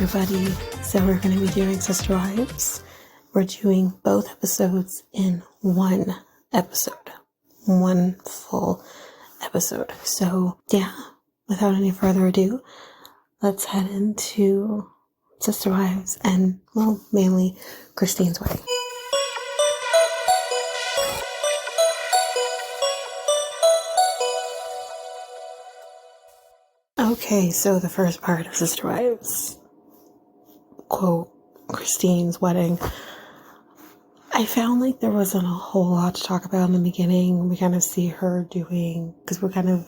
everybody. So we're going to be doing Sister Wives. We're doing both episodes in one episode. One full episode. So yeah, without any further ado, let's head into Sister Wives and, well, mainly Christine's wedding. Okay, so the first part of Sister Wives, quote, Christine's wedding. I found like there wasn't a whole lot to talk about in the beginning. We kind of see her doing, because we're kind of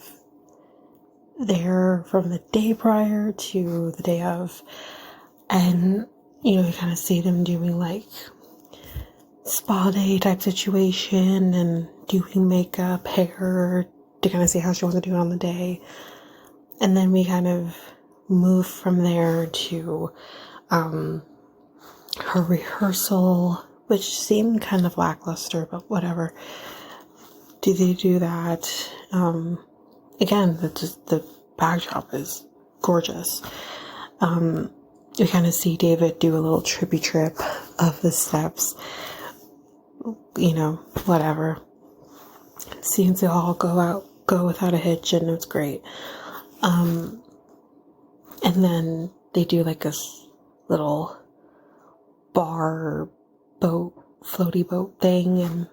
there from the day prior to the day of, and you know, you kind of see them doing like spa day type situation and doing makeup, hair, to kind of see how she wants to do it on the day. And then we kind of move from there to her rehearsal, which seemed kind of lackluster, but whatever. Do they do that? Again, the backdrop is gorgeous. We kind of see David do a little trippy trip of the steps. You know, whatever. Seems to all go without a hitch, and it's great. And then they do like this little bar boat, floaty boat thing, and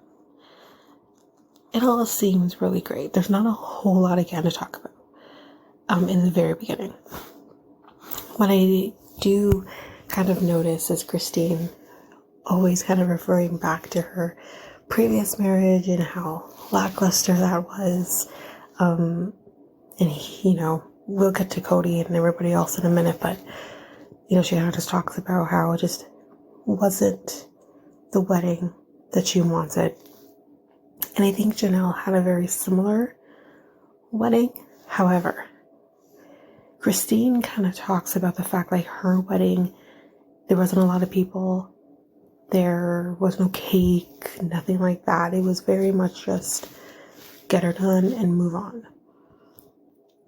it all seems really great. There's not a whole lot again to talk about in the very beginning. What I do kind of notice is Christine always kind of referring back to her previous marriage and how lackluster that was. And he, you know, we'll get to Cody and everybody else in a minute, but you know, she kind of just talks about how it just wasn't the wedding that she wanted. And I think Janelle had a very similar wedding. However, Christine kind of talks about the fact like her wedding, there wasn't a lot of people, there was no cake, nothing like that. It was very much just get her done and move on.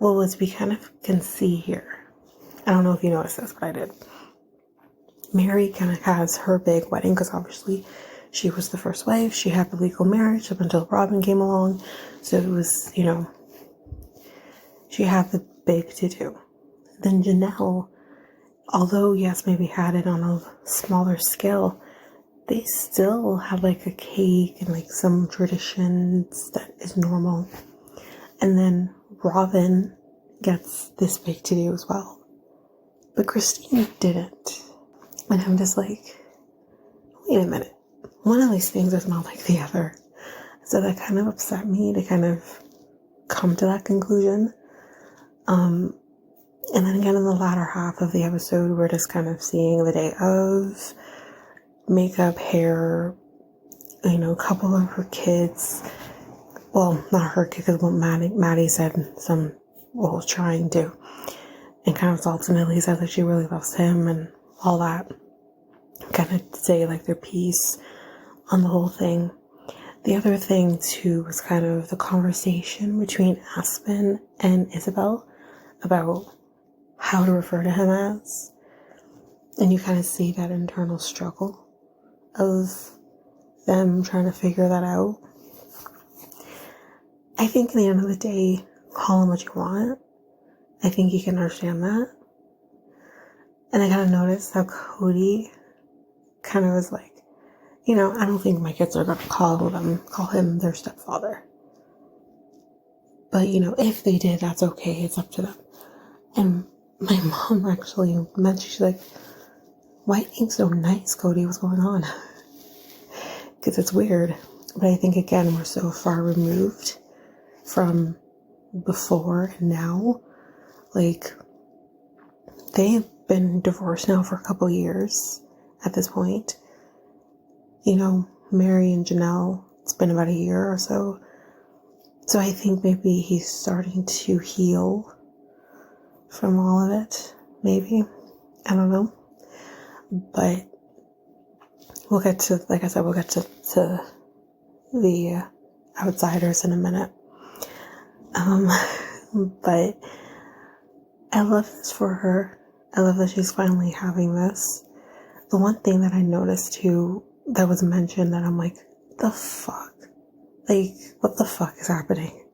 Well, as we kind of can see here, I don't know if you noticed this, but I did. Mary kind of has her big wedding because obviously she was the first wife. She had the legal marriage up until Robin came along. So it was, you know, she had the big to do. Then Janelle, although yes, maybe had it on a smaller scale, they still had like a cake and like some traditions that is normal. And then Robin gets this big to do as well. But Christine didn't. And I'm just like, wait a minute. One of these things is not like the other. So that kind of upset me to kind of come to that conclusion. And then again in the latter half of the episode, we're just kind of seeing the day of makeup, hair, you know, a couple of her kids. Well, not her kid, because what Maddie said trying to. And kind of ultimately said that she really loves him and all that. Kind of say like their piece on the whole thing. The other thing too was kind of the conversation between Aspen and Isabel about how to refer to him as. And you kind of see that internal struggle of them trying to figure that out. I think at the end of the day, call him what you want. I think you can understand that. And I kind of noticed how Cody kind of was like, you know, I don't think my kids are going to call him their stepfather. But, you know, if they did, that's okay. It's up to them. And my mom actually mentioned, she's like, why are you being so nice, Cody? What's going on? Because it's weird. But I think, again, we're so far removed from before and now. Like, they've been divorced now for a couple years at this point. You know, Mary and Janelle, it's been about a year or so. So I think maybe he's starting to heal from all of it. Maybe. I don't know. But we'll get to, like I said, we'll get to the outsiders in a minute. But I love this for her. I love that she's finally having this. The one thing that I noticed too that was mentioned that I'm like, the fuck? Like, what the fuck is happening?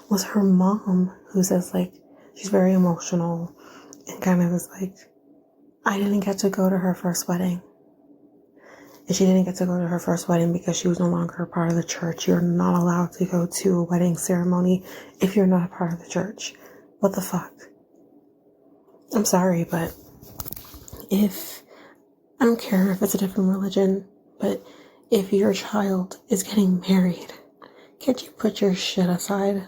Was her mom, who says like, she's very emotional and kind of is like, I didn't get to go to her first wedding. And she didn't get to go to her first wedding because she was no longer a part of the church. You're not allowed to go to a wedding ceremony if you're not a part of the church. What the fuck? I'm sorry, but I don't care if it's a different religion, but if your child is getting married, can't you put your shit aside?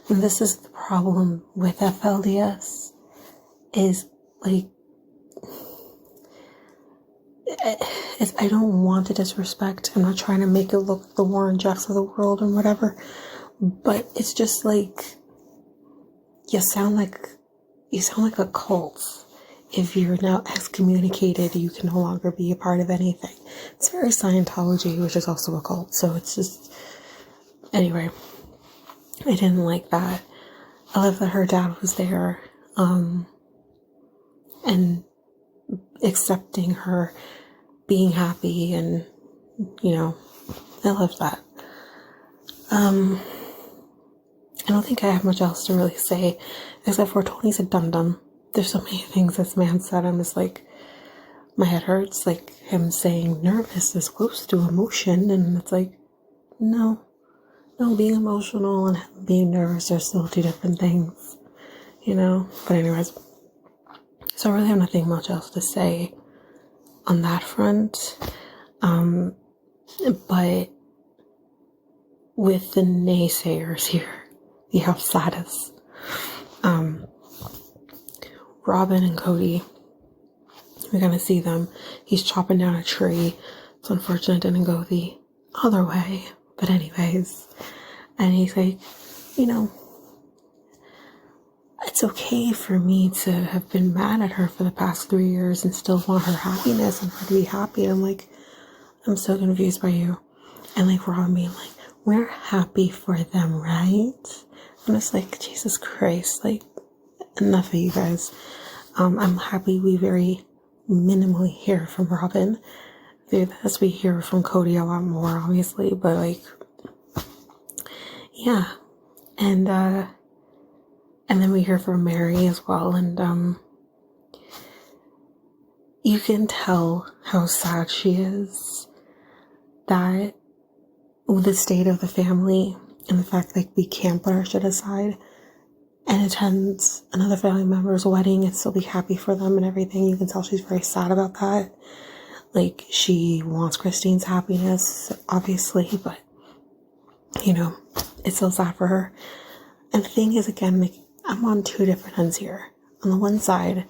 And this is the problem with FLDS, is like, I don't want to disrespect. I'm not trying to make it look like the Warren Jeffs of the world or whatever, but it's just like, you sound like a cult. If you're now excommunicated, you can no longer be a part of anything. It's very Scientology, which is also a cult. So it's just, anyway, I didn't like that. I love that her dad was there, and accepting her being happy, and, you know, I love that. I don't think I have much else to really say, except for Tony's a dum-dum. There's so many things this man said, I'm just like, my head hurts, like him saying nervous is close to emotion, and it's like, no, being emotional and being nervous are still two different things, you know? But anyways, so I really have nothing much else to say on that front, but with the naysayers here, the outsiders, Robin and Cody, we're gonna see them. He's chopping down a tree. It's unfortunate it didn't go the other way, but anyways, and he's like, you know, it's okay for me to have been mad at her for the past 3 years and still want her happiness and her to be happy. And I'm like, I'm so confused by you. And like Robin being like, we're happy for them, right? I'm just like, Jesus Christ, like, enough of you guys. I'm happy we very minimally hear from Robin. As we hear from Cody a lot more, obviously, but like, yeah. And then we hear from Mary as well, and you can tell how sad she is, that with the state of the family and the fact that we can't put our shit aside and attend another family member's wedding and still be happy for them and everything. You can tell she's very sad about that. Like, she wants Christine's happiness, obviously, but, you know, it's so sad for her. And the thing is, again, like, I'm on two different ends here. On the one side,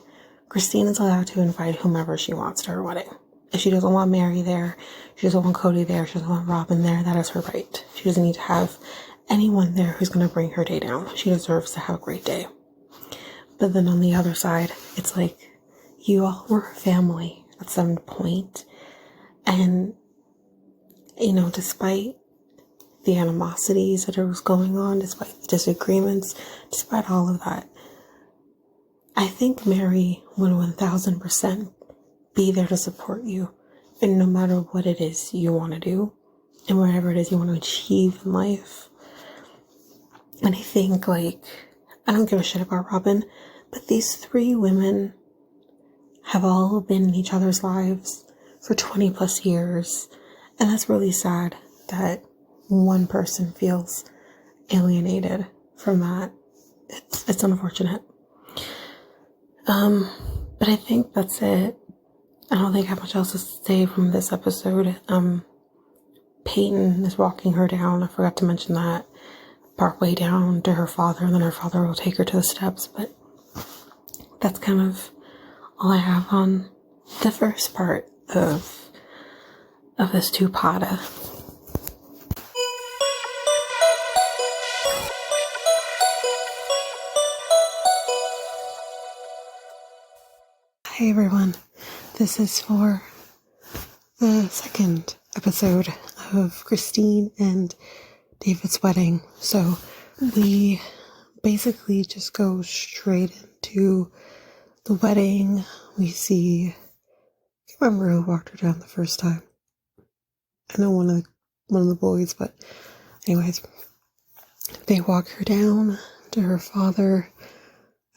Christine is allowed to invite whomever she wants to her wedding. If she doesn't want Mary there, she doesn't want Cody there, she doesn't want Robin there, that is her right. She doesn't need to have anyone there who's going to bring her day down. She deserves to have a great day. But then on the other side, it's like, you all were a family at some point. And, you know, despite the animosities that was going on, despite the disagreements, despite all of that, I think Mary would 1000% be there to support you, and no matter what it is you want to do and whatever it is you want to achieve in life. And I think, like, I don't give a shit about Robin, but these three women have all been in each other's lives for 20 plus years, and that's really sad that one person feels alienated from that. It's unfortunate. But I think that's it. I don't think I have much else to say from this episode. Peyton is walking her down. I forgot to mention that. Partway down to her father, and then her father will take her to the steps. But that's kind of all I have on the first part of this two-parter. Hey everyone, this is for the second episode of Christine and David's wedding. So we basically just go straight into the wedding, we see, I can't remember who walked her down the first time. I know one of the boys, but anyways, they walk her down to her father,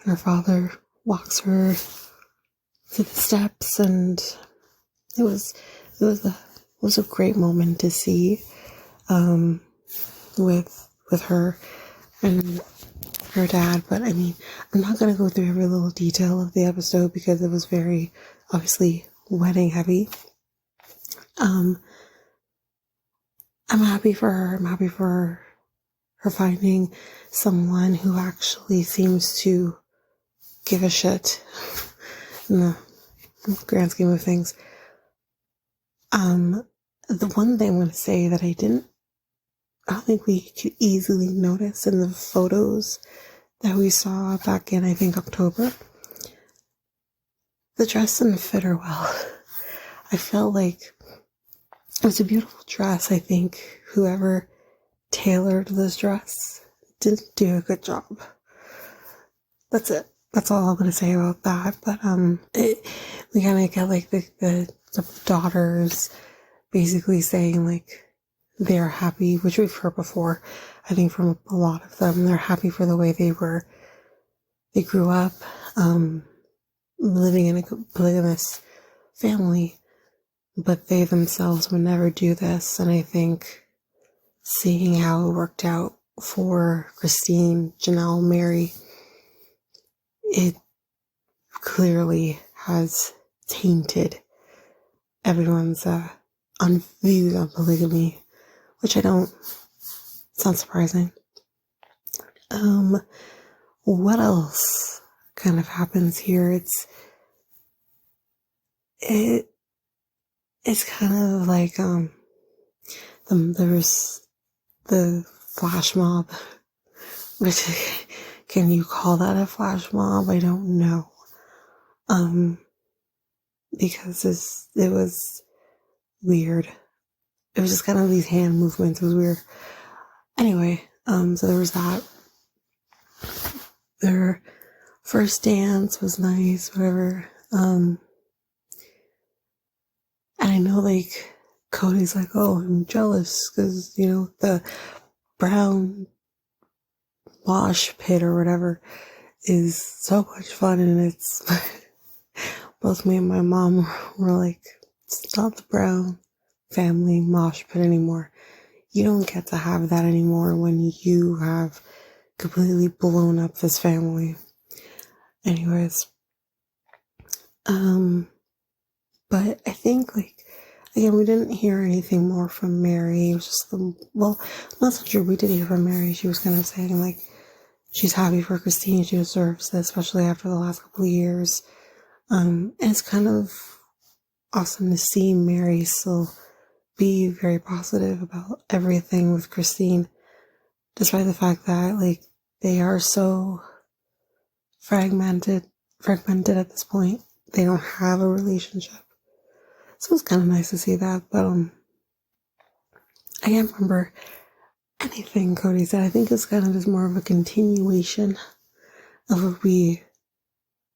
and her father walks her to the steps, and it was a great moment to see, with her and her dad. But I mean, I'm not going to go through every little detail of the episode because it was very obviously wedding heavy. I'm happy for her. I'm happy for her finding someone who actually seems to give a shit in the grand scheme of things. The one thing I'm going to say that I don't think we could easily notice in the photos that we saw back in, I think, October, the dress didn't fit her well. I felt like it was a beautiful dress. I think whoever tailored this dress didn't do a good job. That's it. That's all I'm going to say about that. But we kind of get like the daughters basically saying like they're happy, which we've heard before, I think from a lot of them. They're happy for the way they grew up, living in a polygamous family, but they themselves would never do this. And I think seeing how it worked out for Christine, Janelle, Mary, it clearly has tainted everyone's views on polygamy, which it's not surprising. What else kind of happens here? It's kind of like there's the flash mob, which can you call that a flash mob? I don't know. Because it was weird. It was just kind of these hand movements. It was weird. Anyway, so there was that. Their first dance was nice, whatever. And I know, like, Cody's like, oh, I'm jealous because, the brown mosh pit or whatever is so much fun, and it's both me and my mom were like, it's not the Brown family mosh pit anymore. You don't get to have that anymore when you have completely blown up this family. Anyways, but I think, like, again, we didn't hear anything more from Mary. It was just not so sure. We did hear from Mary. She was kind of saying, like, she's happy for Christine. She deserves this, especially after the last couple of years. And it's kind of awesome to see Mary still be very positive about everything with Christine, despite the fact that, like, they are so fragmented at this point. They don't have a relationship. So it's kind of nice to see that. But I can't remember anything Cody said. I think it's kind of just more of a continuation of what we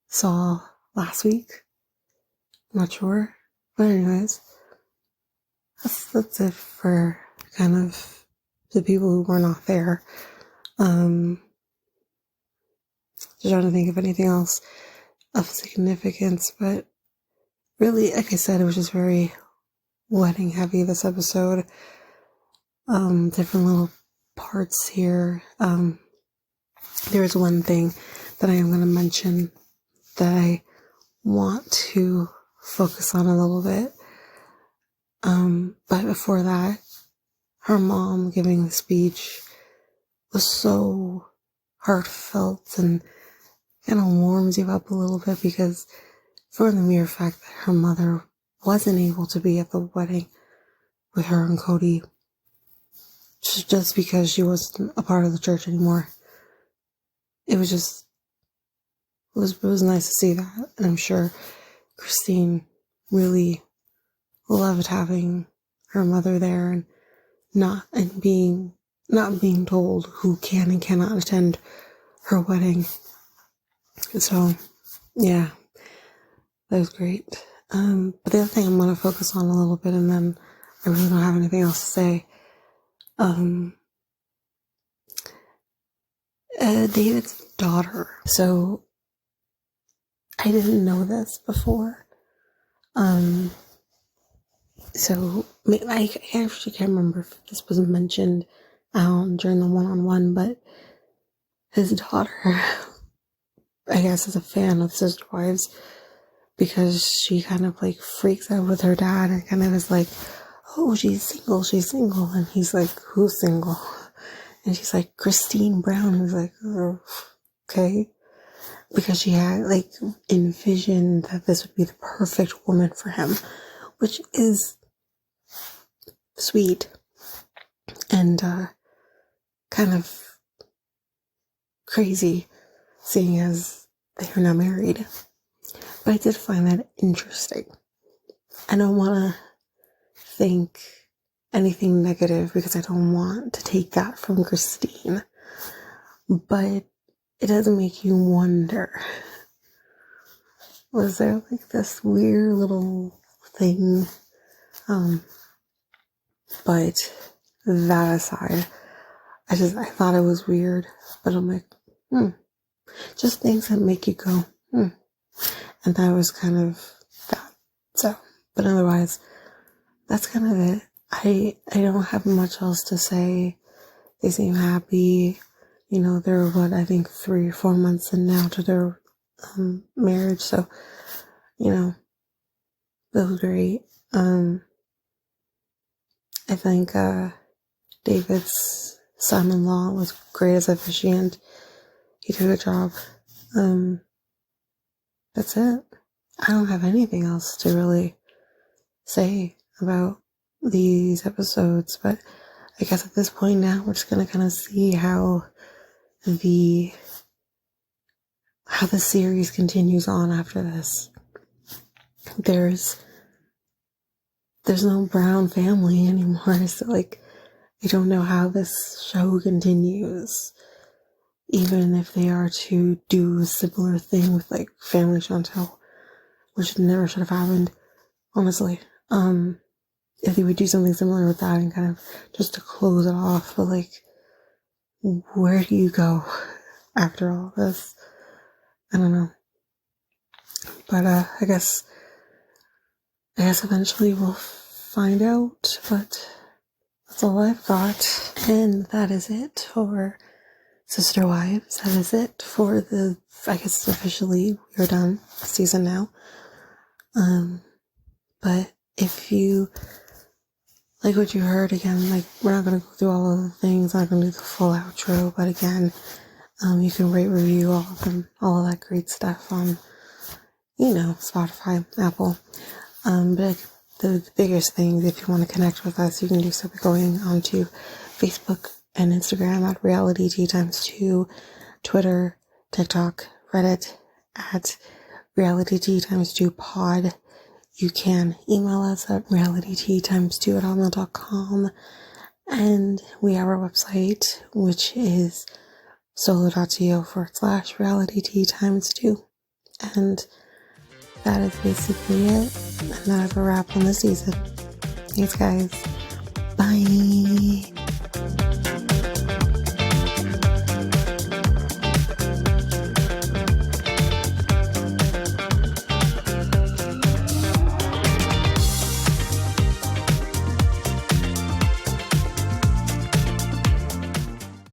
saw last week. I'm not sure. But anyways, that's it for kind of the people who were not there. Just trying to think of anything else of significance, but really, like I said, it was just very wedding heavy this episode. Different little parts here. There's one thing that I am going to mention that I want to focus on a little bit. But before that, her mom giving the speech was so heartfelt and kind of warms you up a little bit, because for the mere fact that her mother wasn't able to be at the wedding with her and Cody just because she wasn't a part of the church anymore. It was nice to see that. And I'm sure Christine really loved having her mother there and not being told who can and cannot attend her wedding. So, yeah, That was great. But the other thing I'm going to focus on a little bit, and then I really don't have anything else to say. David's daughter. So I didn't know this before. So I actually can't remember if this was mentioned during the one-on-one, but his daughter, I guess, is a fan of Sister Wives because she kind of like freaks out with her dad and kind of is like, oh, she's single. And he's like, who's single? And she's like, Christine Brown. He's like, oh, okay. Because she had like envisioned that this would be the perfect woman for him, which is sweet and kind of crazy, seeing as they are now married. But I did find that interesting. I don't want to think anything negative because I don't want to take that from Christine. But it does make you wonder, was there like this weird little thing? But that aside, I thought it was weird, but I'm like, just things that make you go, and that was kind of that. So, but otherwise, that's kind of it. I don't have much else to say. They seem happy. You know, they're I think 3 or 4 months in now to their marriage. So, you know, that was great. I think David's son-in-law was great as officiant. He did a good job. That's it. I don't have anything else to really say about these episodes, but I guess at this point now we're just gonna kind of see how the series continues on after this. There's no Brown family anymore, so like I don't know how this show continues. Even if they are to do a similar thing with like Family Chantel, which never should have happened, honestly. If they would do something similar with that and kind of just to close it off, but like, where do you go after all this? I don't know. But I guess eventually we'll find out, but that's all I've got. And that is it for Sister Wives. That is it for I guess officially we're done season now. But if you like what you heard, again, like we're not going to go through all of the things, I'm not going to do the full outro, but again, you can rate, review all of that great stuff on, Spotify, Apple. But the biggest thing, if you want to connect with us, you can do so by going onto Facebook and Instagram at Reality Tea Times2, Twitter, TikTok, Reddit at Reality Tea Times2 Pod. You can email us at realityteatimes2@hotmail.com, and we have our website, which is solo.to/realityteatimes2. And that is basically it. And that is a wrap on the season. Thanks, guys. Bye.